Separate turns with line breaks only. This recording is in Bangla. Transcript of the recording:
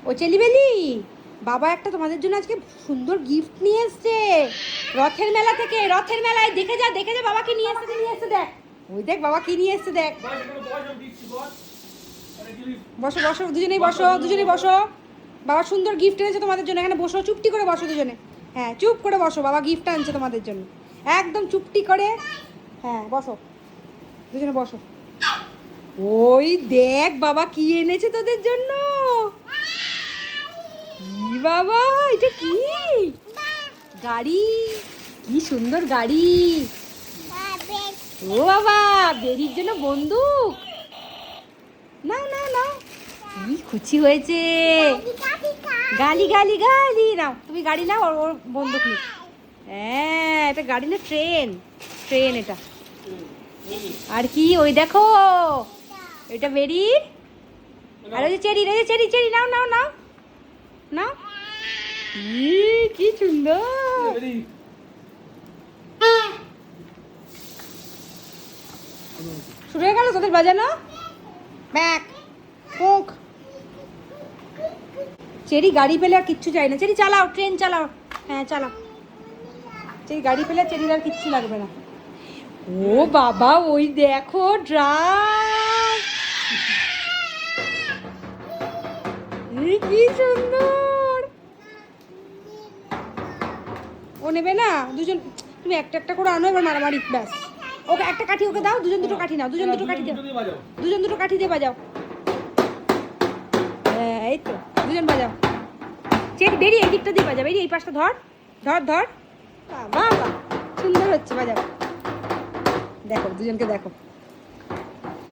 ও চেলিবেলি, বাবা একটা তোমাদের জন্য আজকে সুন্দর গিফট নিয়ে এসছে রথের মেলা থেকে। রথের মেলায় দেখে যা বাবা কি নিয়ে এসছে দেখ। ওই দেখ বাবা কি নিয়ে এসছে দেখ। বসো বসো, দুজনেই বসো। বাবা সুন্দর গিফট এনেছে তোমাদের জন্য। এখানে বসো, চুপটি করে বসো দুজনে। হ্যাঁ চুপ করে বসো, বাবা গিফট আনছে তোমাদের জন্য, একদম চুপটি করে। হ্যাঁ বসো, দুজনে বসো। ওই দেখ বাবা কি এনেছে তোদের জন্য। কি বাবা, এটা কি গাড়ি? কি সুন্দর গাড়ি। ও বাবা, বেরির জন্য বন্দুক। না না না, কি খুশি হয়েছে। গালি গালি গালি নাও, তুমি গাড়ি নাও, ওর বন্দুক নি। হ্যাঁ এটা গাড়ি না, ট্রেন এটা। আর কি ওই দেখো, এটা বেরির। আর ওই যে চেরি নাও নাও নাও নাও। কি সুন্দর। শুরু হয়ে গেল তোদের বাজানো। Back Coke. চেরি গাড়ি পেলে আর কিচ্ছু চাই না। চেরি চালাও, ট্রেন চালাও। হ্যাঁ চালাও। চেরি গাড়ি পেলে চেরির আর কিচ্ছু লাগবে না। ও বাবা ওই দেখো ড্রাম, কি সুন্দর। ও নেবে না, দুজন তুমি একটা একটা করে আনো, এবার মারামারি ব্যাস। ওকে একটা কাঠি ওকে দাও, দুজন দুটো কাঠি নাও, দুজন দুটো কাঠি দাও, দুজন দুটো কাঠি দিয়ে বাজাও। হ্যাঁ এই তো, দুজন বাজাও। চেরি বেরিয়ে এই দিকটা দিয়ে বাজাও, বেরিয়ে এই পাশটা ধর ধর ধর। বাবা সুন্দর হচ্ছে, বাজাও। দেখো দুজনকে দেখো।